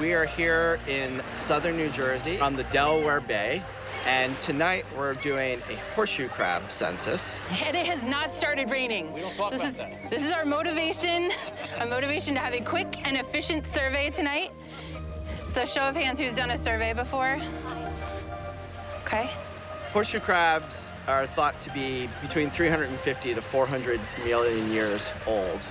We are here in southern New Jersey on the Delaware Bay, and tonight we're doing a horseshoe crab census. And it has not started raining. We don't talk about that. This is our motivation, to have a quick and efficient survey tonight. So show of hands, who's done a survey before? Okay. Horseshoe crabs are thought to be between 350 to 400 million years old,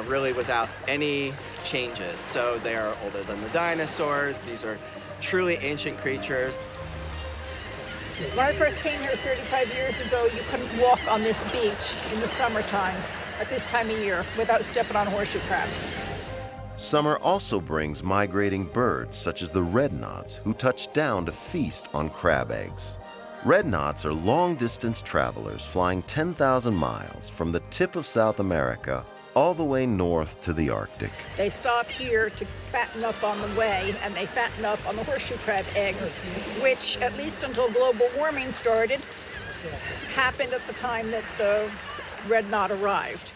really without any changes. So they are older than the dinosaurs. These are truly ancient creatures. When I first came here 35 years ago, you couldn't walk on this beach in the summertime at this time of year without stepping on horseshoe crabs. Summer also brings migrating birds such as the redknots, who touch down to feast on crab eggs. Redknots are long-distance travelers flying 10,000 miles from the tip of South America all the way north to the Arctic. They stop here to fatten up on the way, and they fatten up on the horseshoe crab eggs, which, at least until global warming started, happened at the time that the red knot arrived.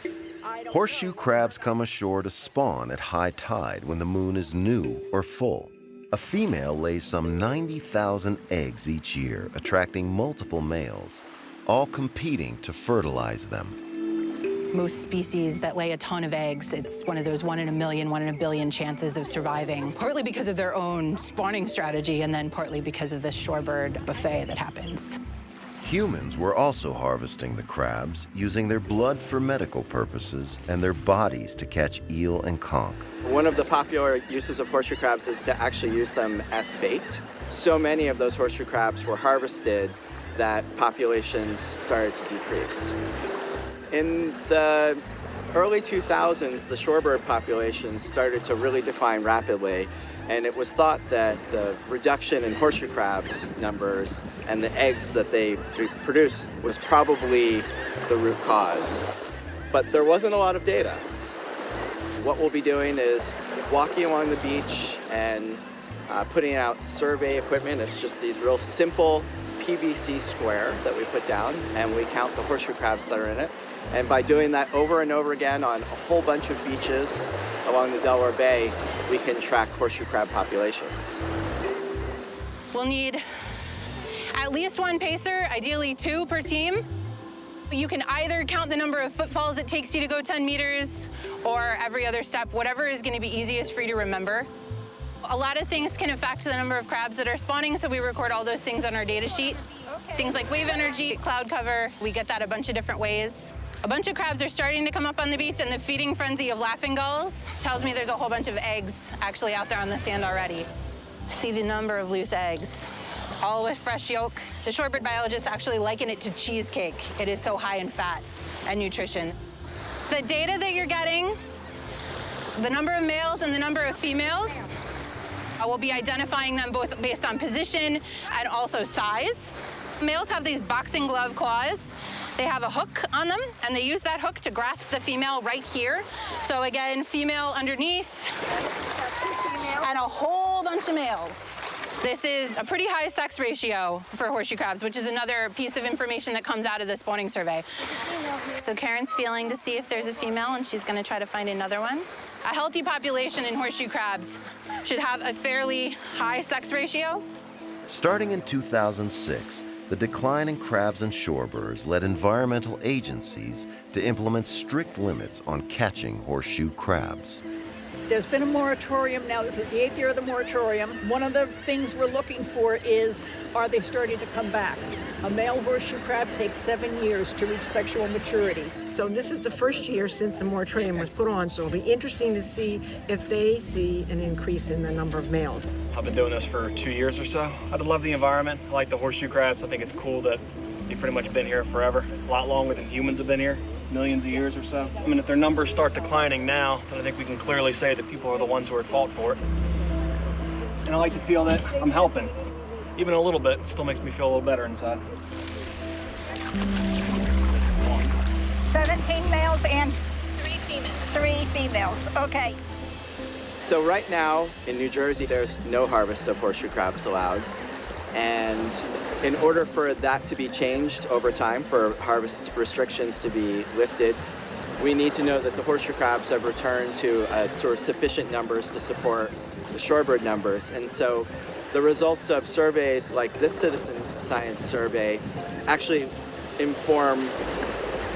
Horseshoe crabs come ashore to spawn at high tide when the moon is new or full. A female lays some 90,000 eggs each year, attracting multiple males, all competing to fertilize them. Most species that lay a ton of eggs, it's one of those 1 in a million, 1 in a billion chances of surviving, partly because of their own spawning strategy and then partly because of the shorebird buffet that happens. Humans were also harvesting the crabs, using their blood for medical purposes and their bodies to catch eel and conch. One of the popular uses of horseshoe crabs is to actually use them as bait. So many of those horseshoe crabs were harvested that populations started to decrease. In the early 2000s, the shorebird populations started to really decline rapidly, and it was thought that the reduction in horseshoe crabs numbers and the eggs that they produce was probably the root cause. But there wasn't a lot of data. What we'll be doing is walking along the beach and putting out survey equipment. It's just these real simple PVC square that we put down, and we count the horseshoe crabs that are in it. And by doing that over and over again on a whole bunch of beaches along the Delaware Bay, we can track horseshoe crab populations. We'll need at least 1 pacer, ideally 2 per team. You can either count the number of footfalls it takes you to go 10 meters or every other step, whatever is going to be easiest for you to remember. A lot of things can affect the number of crabs that are spawning, so we record all those things on our data sheet. Things like wave energy, cloud cover, we get that a bunch of different ways. A bunch of crabs are starting to come up on the beach, and the feeding frenzy of laughing gulls tells me there's a whole bunch of eggs actually out there on the sand already. See the number of loose eggs, all with fresh yolk. The shorebird biologists actually liken it to cheesecake. It is so high in fat and nutrition. The data that you're getting, the number of males and the number of females, I will be identifying them both based on position and also size. Males have these boxing glove claws. They have a hook on them, and they use that hook to grasp the female right here. So again, female underneath, and a whole bunch of males. This is a pretty high sex ratio for horseshoe crabs, which is another piece of information that comes out of the spawning survey. So Karen's feeling to see if there's a female, and she's gonna try to find another one. A healthy population in horseshoe crabs should have a fairly high sex ratio. Starting in 2006, the decline in crabs and shorebirds led environmental agencies to implement strict limits on catching horseshoe crabs. There's been a moratorium now. This is the 8th year of the moratorium. One of the things we're looking for is, are they starting to come back? A male horseshoe crab takes 7 years to reach sexual maturity. So this is the first year since the moratorium was put on, so it'll be interesting to see if they see an increase in the number of males. I've been doing this for 2 years or so. I love the environment. I like the horseshoe crabs. I think it's cool that they've pretty much been here forever, a lot longer than humans have been here, millions of years or so. I mean, if their numbers start declining now, then I think we can clearly say that people are the ones who are at fault for it. And I like to feel that I'm helping. Even a little bit, it still makes me feel a little better inside. 17 males and 3 females. 3 females, okay. So right now in New Jersey, there's no harvest of horseshoe crabs allowed. And in order for that to be changed over time, for harvest restrictions to be lifted, we need to know that the horseshoe crabs have returned to sort of sufficient numbers to support the shorebird numbers. And so the results of surveys like this citizen science survey actually inform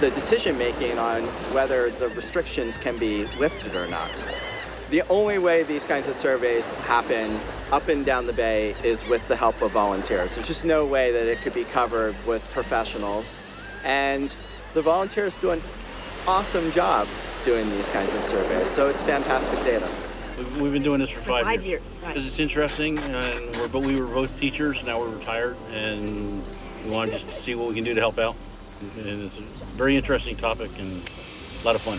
the decision making on whether the restrictions can be lifted or not. The only way these kinds of surveys happen up and down the bay is with the help of volunteers. There's just no way that it could be covered with professionals. And the volunteers do an awesome job doing these kinds of surveys. So it's fantastic data. We've been doing this for 5 years, right. Because it's interesting, and we were both teachers, now we're retired, and we wanted just to see what we can do to help out. And it's a very interesting topic and a lot of fun.